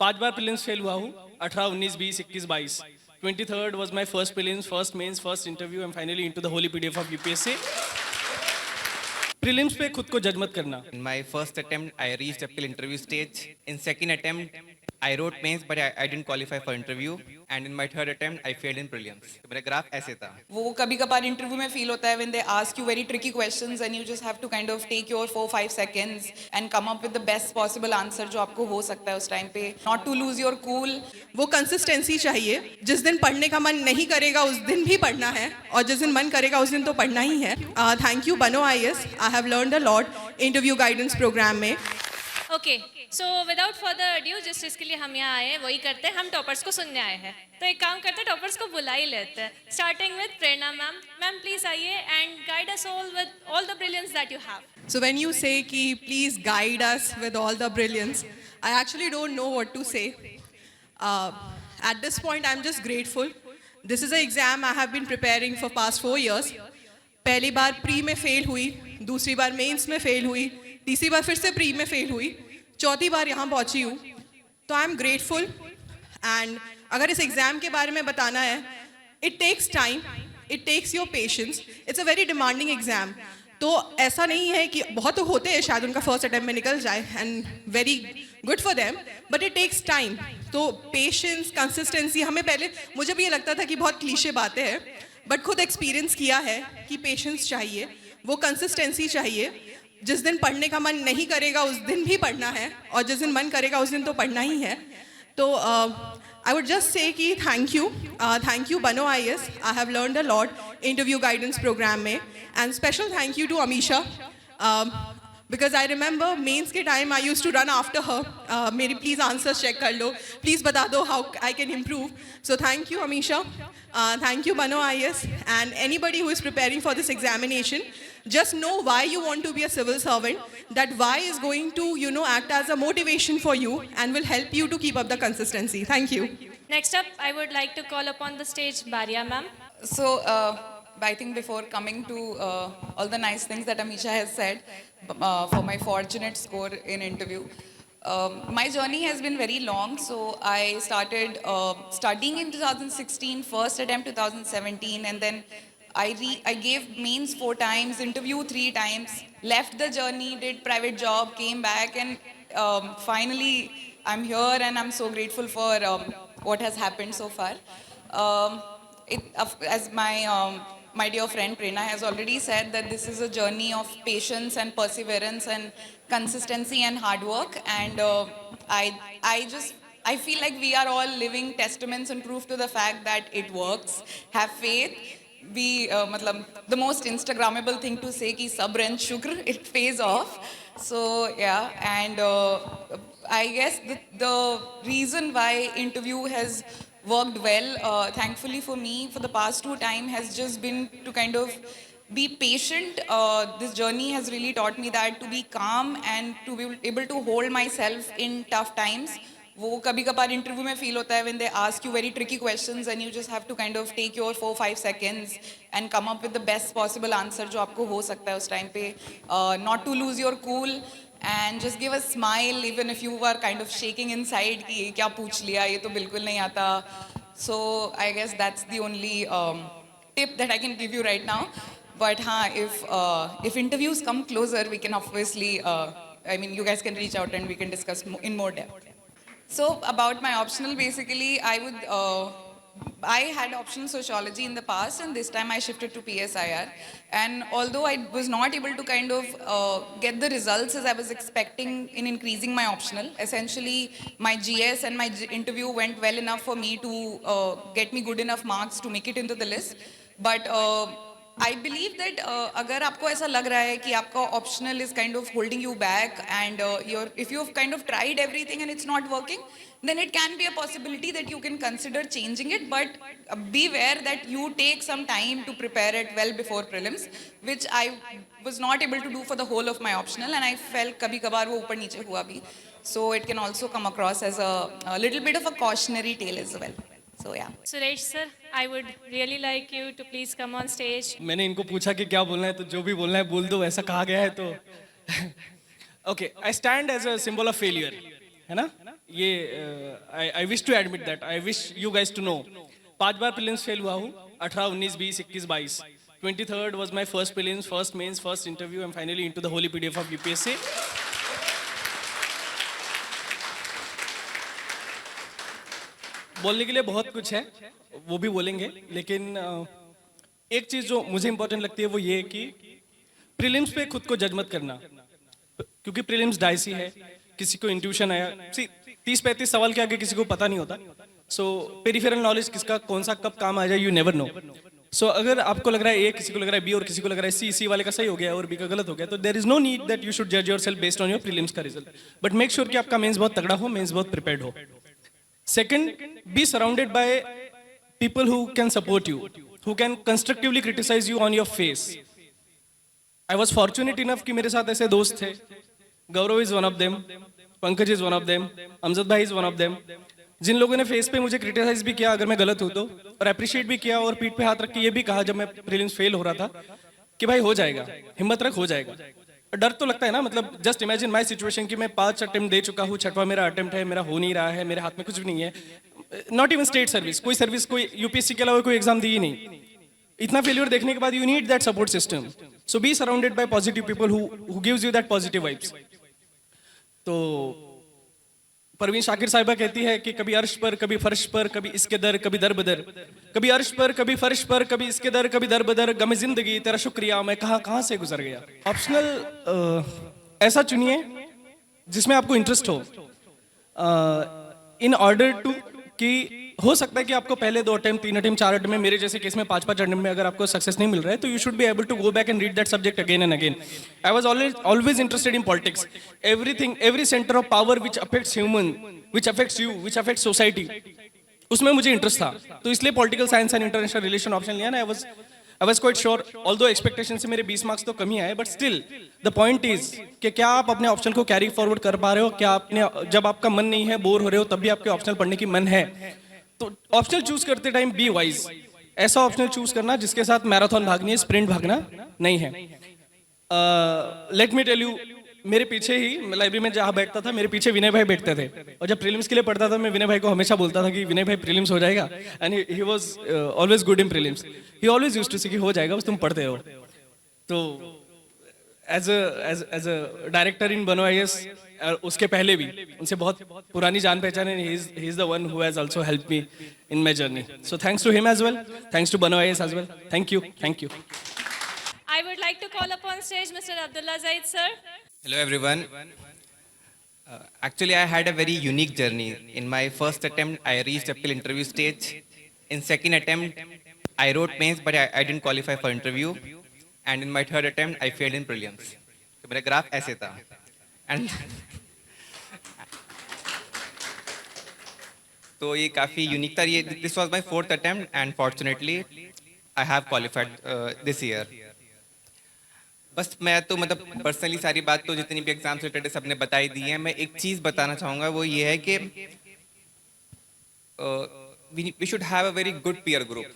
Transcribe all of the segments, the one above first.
5 बार prelims fail हुआ हूँ, 18, 19, 20, 21, 22। 23rd was my first prelims, first mains, first interview. I'm finally into the holy PDF of UPSC. Prelims पे खुद को जज मत करना। In my first attempt, I reached up till interview stage. In second attempt, I wrote mains, but I didn't qualify for interview. And in my third attempt, I failed in prelims. तो मेरा graph ऐसे था। वो कभी कभार interview में feel होता है when they ask you very tricky questions and you just have to kind of take your 4-5 seconds and come up with the best possible answer जो आपको हो सकता है उस टाइम पे, not to lose your cool। वो consistency चाहिए। जिस दिन पढ़ने का मन नहीं करेगा उस दिन भी पढ़ना है, और जिस दिन मन करेगा उस दिन तो पढ़ना ही है। Thank you Bano IAS, I have learned a lot interview guidance program में। Okay, so without further adieu, जिस चीज़ के लिए हम यहाँ आए हैं वही करते हैं, हम टॉपर्स को सुनने आए हैं। तो एक काम करते हैं, टॉपर्स को बुला ही लेते हैं, starting with Prerna ma'am. Ma'am please आइए and guide us all with all the brilliance that you have. So when you say ki please guide us with all the brilliance, I actually don't know what to say. At this point, I'm just grateful. This is an exam I have been preparing for past 4 years. पहली बार pre में fail हुई, दूसरी बार mains में fail हुई, तीसरी बार फिर से pre में फेल हुई, चौथी बार यहाँ पहुँची हूँ। तो आई एम ग्रेटफुल। एंड अगर इस एग्ज़ाम के बारे में बताना है, it takes time, it takes your patience, it's a very demanding exam. तो ऐसा नहीं है कि बहुत तो होते हैं शायद उनका फर्स्ट अटेम्प्ट में निकल जाए, and very good for them, but it takes time. तो पेशेंस, कंसिस्टेंसी, हमें पहले, मुझे भी ये लगता था कि बहुत क्लीशे बातें हैं, बट खुद एक्सपीरियंस किया है कि पेशेंस चाहिए, वो कंसिस्टेंसी चाहिए। जिस दिन पढ़ने का मन नहीं करेगा उस दिन भी पढ़ना है, और जिस दिन मन करेगा उस दिन तो पढ़ना ही है। तो I would just say कि thank you Bano IAS. I have learned a lot interview guidance program में, and special thank you to Amisha, because I remember mains के time I used to run after her, मेरी please answers check कर लो, please बता दो how I can improve. So thank you Amisha, thank you Bano IAS, and anybody who is preparing for this examination, just know why you want to be a civil servant. That why is going to, act as a motivation for you and will help you to keep up the consistency. Thank you. Next up I would like to call upon the stage Bariya ma'am. So, I think before coming to all the nice things that Amisha has said, for my fortunate score in interview, my journey has been very long. So I started studying in 2016, first attempt 2017, and then I gave mains 4 times, interview 3 times, left the journey, did private job, came back, and finally I'm here, and I'm so grateful for what has happened so far. As my dear friend Prerna has already said, that this is a journey of patience and perseverance and consistency and hard work, and I feel like we are all living testaments and proof to the fact that it works. Have faith. मतलब the most Instagrammable thing to say कि sabr and shukr, it pays off. So yeah, and I guess the reason why interview has worked well, thankfully for me, for the past 2 times, has just been to kind of be patient. This journey has really taught me that to be calm and to be able to hold myself in tough times. वो कभी कभार interview में feel होता है when they ask you very tricky questions and you just have to kind of take your 4-5 seconds and come up with the best possible answer जो आपको हो सकता है उस टाइम पे, not to lose your cool and just give a smile even if you are kind of shaking inside कि ये क्या पूछ लिया, ये तो बिल्कुल नहीं आता. So I guess that's the only tip that I can give you right now. But if interviews come closer, we can obviously, you guys can reach out and we can discuss in more depth. So about my optional, basically, I had optional sociology in the past, and this time I shifted to PSIR. And although I was not able to kind of get the results as I was expecting in increasing my optional, essentially my GS and my interview went well enough for me to get me good enough marks to make it into the list. But I believe that अगर आपको ऐसा लग रहा है कि आपका optional is kind of holding you back, and if you've kind of tried everything and it's not working, then it can be a possibility that you can consider changing it. But beware that you take some time to prepare it well before prelims, which I was not able to do for the whole of my optional, and I felt कभी कभार वो ऊपर नीचे हुआ भी. So it can also come across as a little bit of a cautionary tale as well. So yeah. Suresh sir, I would really like you to please come on stage. मैंने इनको पूछा कि क्या बोलना है, तो जो भी बोलना है बोल दो, ऐसा कहा गया है तो. Okay, I stand as a symbol of failure, है ना. ये I wish to admit that, I wish you guys to know, 5 बार प्रीलिम्स फेल हुआ हूँ, 18, 19, 20, 21, 22. 23rd was my first prelims, first mains, first interview. I'm finally into the holy PDF of UPSC. बोलने के लिए बहुत कुछ है, वो भी बोलेंगे, लेकिन एक चीज जो मुझे इंपॉर्टेंट लगती है वो ये है कि प्रीलिम्स पे खुद को जज मत करना, क्योंकि प्रीलिम्स डाइसी है. किसी को इंट्यूशन आया, 30-35 सवाल के आगे किसी को पता नहीं होता. सो पेरिफेरल नॉलेज किसका कौन सा कब काम आ जाए, यू नेवर नो. सो अगर आपको लग रहा है ए, किसी को लग रहा है बी और किसी को लग रहा है सी वाले का सही हो गया और बी का गलत हो गया, तो there is no need that you should जज yourself based on your prelims का रिजल्ट. बट मेक श्योर कि आपका मेंस बहुत तगड़ा हो, मेंस बहुत प्रिपेयर्ड हो. Second, be surrounded by people who can support you, who can constructively criticize you on your face. I was fortunate enough कि मेरे साथ ऐसे दोस्त थे. गौरव is one of them, Pankaj is one of them, Amjad भाई is one of them, जिन लोगों ने face पे मुझे क्रिटिसाइज भी किया अगर मैं गलत हूँ तो, और अप्रिशिएट भी किया और पीठ पे हाथ रख के ये भी कहा जब मैं प्रीलिम्स फेल हो रहा था कि भाई हो जाएगा, हिम्मत रख, हो जाएगा. डर तो लगता है ना, मतलब जस्ट इमेजिन माय सिचुएशन कि मैं 5 अटेम्प्ट दे चुका हूँ, 6वां मेरा अटेम्प्ट है, मेरा हो नहीं रहा है, मेरे हाथ में कुछ भी नहीं है, नॉट इवन स्टेट सर्विस, कोई सर्विस, कोई यूपीएससी के अलावा कोई एग्जाम दी ही नहीं. इतना फेलियर देखने के बाद you need that support system. So be surrounded by positive people who gives you that positive vibes. तो परवीन शाकिर साहिबा कहती है कि कभी अर्श पर, कभी फर्श पर, कभी इसके दर, कभी दर बदर, कभी अर्श पर, कभी फर्श पर, कभी इसके दर, कभी दर बदर, गम जिंदगी तेरा शुक्रिया मैं कहाँ से गुजर गया. ऑप्शनल ऐसा चुनिए जिसमें आपको इंटरेस्ट हो, इन ऑर्डर टू कि हो सकता है कि आपको पहले 2 अटेम्प्ट, 3 अटेम्प्ट, 4 अटेम्प्ट में, मेरे जैसे केस में 5-5 अटेम्प्ट में अगर आपको सक्सेस नहीं मिल रहा है तो you should be able to go back and read that subject again and again. I was always interested in politics. Everything, every centre of power which affects human, which affects you, which affects society, उसमें मुझे interest था. तो इसलिए political science and international relation option लिया ना. I was quite sure, although expectation से मेरे 20 marks तो कम ही आए, but still the point is कि क्या आप अपने ऑप्शन को कैरी फॉरवर्ड कर पा रहे हो, क्या आपने, जब आपका मन नहीं है, बोर हो रहे हो, तब भी आपके ऑप्शनल पढ़ने की मन है, तो ऑप्शनल चूज करते टाइम बी वाइज. ऐसा ऑप्शनल चूज करना जिसके साथ मैराथन भागनी है, स्प्रिंट भागना नहीं है. लेट मी टेल यू, मेरे पीछे ही लाइब्रेरी में जहाँ बैठता था, मेरे पीछे विनय भाई बैठते थे, और जब प्रीलिम्स के लिए पढ़ता था मैं विनय भाई को हमेशा बोलता था कि विनय भाई प्रीलिम्स हो जाएगा, and he was always good in prelims. He always used to say कि हो जाएगा, बस तुम पढ़ते हो. तो एज अ डायरेक्टर इन बनो आईएएस, उसके पहले भी उनसे बहुत पुरानी जान पहचान है. He is the one who has also helped me in my journey. So thanks to him as well, thanks to Bano IAS as well. Thank you, thank you. I would like to call upon stage Mr. Abdullah Zaid sir. Hello everyone. Actually, I had a very unique journey. In my first attempt, I reached appeal interview stage. In second attempt, I wrote mains, but I didn't qualify for interview. And in my third attempt, I failed in prelims. तो मेरा graph ऐसे था. And तो ये काफ़ी unique था. ये this was my 4th attempt, and fortunately, I have qualified this year. बस मैं तो मतलब पर्सनली सारी बात तो जितनी भी एग्जाम से रिलेटेड सबने बताई दी है. मैं एक चीज़ बताना चाहूँगा, वो ये है कि we should have a very good peer group.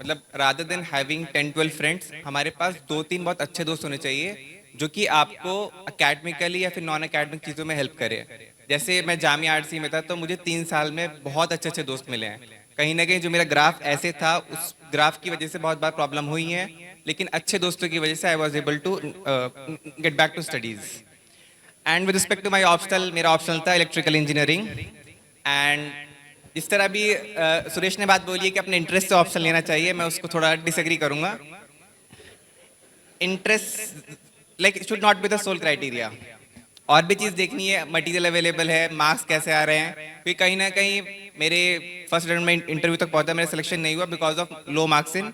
मतलब रादर देन हैविंग 10-12 फ्रेंड्स, हमारे पास 2-3 बहुत अच्छे दोस्त होने चाहिए जो कि आपको अकेडमिकली या फिर नॉन अकेडमिक चीज़ों में हेल्प करे. जैसे मैं जामिया आरसी में था तो मुझे 3 साल में बहुत अच्छे अच्छे दोस्त मिले हैं. कहीं ना कहीं जो मेरा ग्राफ ऐसे था, उस ग्राफ की वजह से बहुत बार प्रॉब्लम हुई है, लेकिन अच्छे दोस्तों की वजह से I was able to get back to studies. And with respect to my optional, मेरा ऑप्शनल था इलेक्ट्रिकल इंजीनियरिंग. एंड जिस तरह भी सुरेश ने बात बोली है कि अपने इंटरेस्ट से ऑप्शन लेना चाहिए, मैं उसको थोड़ा डिसएग्री करूंगा. Interest like it should not be the sole criteria. और भी चीज़ देखनी है, मटेरियल अवेलेबल है, मार्क्स कैसे आ रहे हैं. क्योंकि कहीं ना कहीं मेरे फर्स्ट अटेम्प्ट में इंटरव्यू तक पहुंचा, मेरा सिलेक्शन नहीं हुआ because of low marks in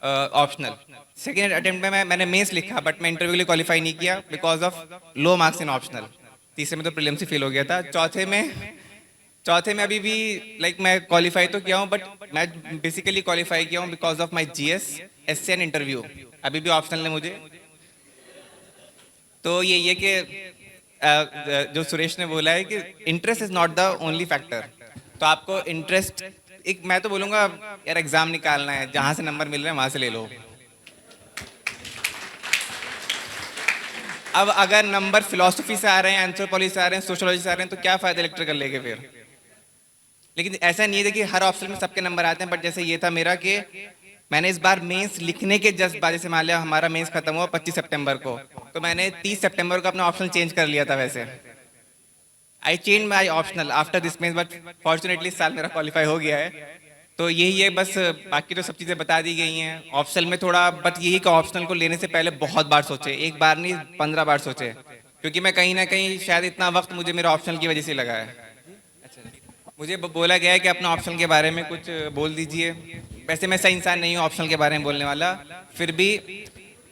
optional. Second attempt में मैंने मेंस लिखा, बट मैं इंटरव्यू के लिए क्वालिफाई नहीं किया because of low marks in optional. तीसरे में तो प्रीलिम्स ही फेल हो गया था. चौथे में अभी भी लाइक मैं क्वालिफाई तो किया हूँ, बट मैं बेसिकली क्वालिफाई किया हूँ because of my GS, SN interview. अभी भी ऑप्शनल है मुझे. तो ये कि जो सुरेश ने बोला है कि interest is not the only factor. तो आपको इंटरेस्ट, एक मैं तो बोलूँगा यार एग्जाम निकालना है, जहाँ से नंबर मिल रहे हैं वहाँ से ले लो. अब अगर नंबर फिलोसफी से आ रहे हैं, एंथ्रोपोलॉजी से आ रहे हैं, सोशियोलॉजी से आ रहे हैं, तो क्या फ़ायदा इलेक्ट्रिकल लेके फिर. लेकिन ऐसा नहीं है कि हर ऑप्शन में सबके नंबर आते हैं, बट जैसे ये था मेरा कि मैंने इस बार मेंस लिखने के जस्ट बाद, जैसे मान लिया हमारा मेंस खत्म हुआ 25 सितंबर को, तो मैंने 30 सितंबर को अपना ऑप्शन चेंज कर लिया था। वैसे I change my optional after this mains, but fortunately इस साल मेरा क्वालिफाई हो गया है। तो यही है बस, बाकी तो सब चीज़ें बता दी गई हैं। ऑप्शनल में थोड़ा बट यही कि ऑप्शनल को लेने से पहले बहुत बार सोचे, एक बार नहीं 15 बार सोचे, क्योंकि मैं कहीं ना कहीं शायद इतना वक्त मुझे मेरा ऑप्शनल की वजह से लगा है। मुझे बोला गया है कि अपना ऑप्शनल के बारे में कुछ बोल दीजिए। वैसे मैं सही इंसान नहीं हूँ ऑप्शनल के बारे में बोलने वाला, फिर भी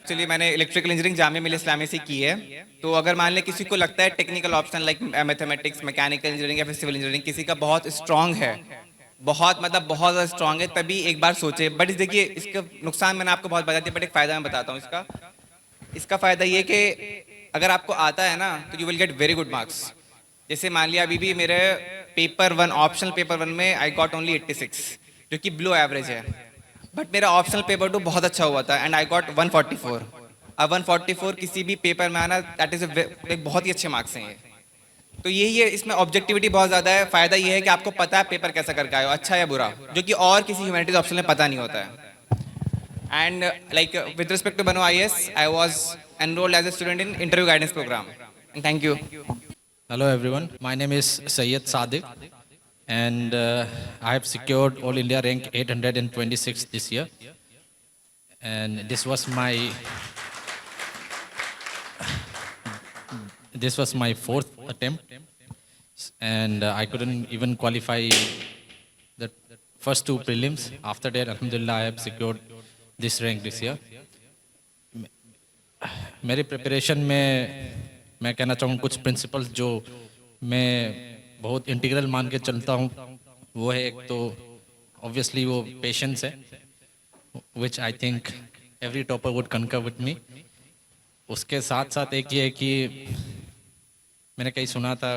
चलिए मैंने इलेक्ट्रिकल इंजीनियरिंग जामिया मिलिया इस्लामिया से की है। तो अगर मान लें किसी को लगता है technical option like mathematics, mechanical engineering या फिर सिविल इंजीनियरिंग किसी का बहुत स्ट्रांग है, बहुत मतलब बहुत ज़्यादा स्ट्रांग है, तभी एक बार सोचे। बट देखिए इसका नुकसान मैंने आपको बहुत बता दिया, बट एक फ़ायदा मैं बताता हूँ इसका। इसका फ़ायदा ये कि अगर आपको आता है ना तो you will get very good marks. जैसे मान लिया अभी भी मेरे पेपर 1 ऑप्शनल पेपर 1 में आई गॉट ओनली 86, जो कि बिलो एवरेज है। बट मेरा ऑप्शनल पेपर 2 बहुत अच्छा हुआ था एंड आई गॉट 144। अब 144 किसी भी पेपर में आना दैट इज़ एक बहुत ही अच्छे मार्क्स हैं ये। तो यही है, इसमें ऑब्जेक्टिविटी बहुत ज़्यादा है। फ़ायदा ये है कि आपको पता है पेपर कैसा करके आए हो, अच्छा या बुरा, जो कि और किसी ह्यूमैनिटीज़ ऑप्शन में पता नहीं होता है। And like with respect to बनो IAS, I was enrolled as a student in interview guidance program. And thank you. Hello everyone, my name is Sayyid Sadiq and I have secured All India rank 826 this year, and this was my fourth attempt, and I couldn't even qualify the first 2 prelims. After that, alhamdulillah, I have secured this rank this year. मेरी preparation में मैं कहना चाहूँ कुछ principles जो मैं बहुत integral मान के चलता हूँ, वो है एक तो ऑब्वियसली वो पेशेंस है, which I think every topper would concur with me. उसके साथ साथ एक ये है कि मैंने कहीं सुना था,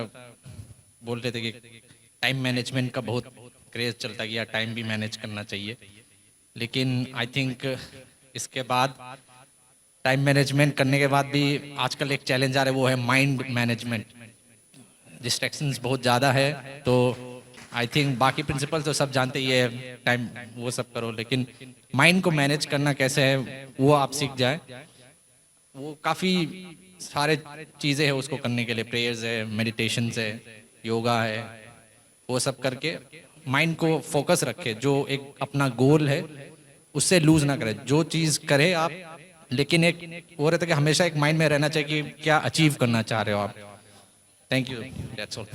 बोल रहे थे कि टाइम मैनेजमेंट का बहुत क्रेज चलता है, या टाइम भी मैनेज करना चाहिए। लेकिन आई थिंक इसके बाद टाइम मैनेजमेंट करने के बाद भी आजकल एक चैलेंज आ रहा है, वो है माइंड मैनेजमेंट। डिस्ट्रैक्शंस बहुत ज़्यादा है, तो आई थिंक बाकी प्रिंसिपल तो सब जानते ही है, टाइम वो सब करो, लेकिन माइंड को मैनेज करना कैसे है वो आप सीख जाए। वो काफ़ी सारे चीज़ें हैं उसको करने के लिए, प्रेयर्स है, मेडिटेशंस है, योगा है, वो सब करके माइंड को फोकस रखे। जो एक अपना गोल है उससे लूज ना करे, जो चीज़ करे आप, लेकिन एक वो रहता है कि हमेशा एक माइंड में रहना चाहिए कि क्या अचीव करना चाह रहे हो आप। Thank you, that's all.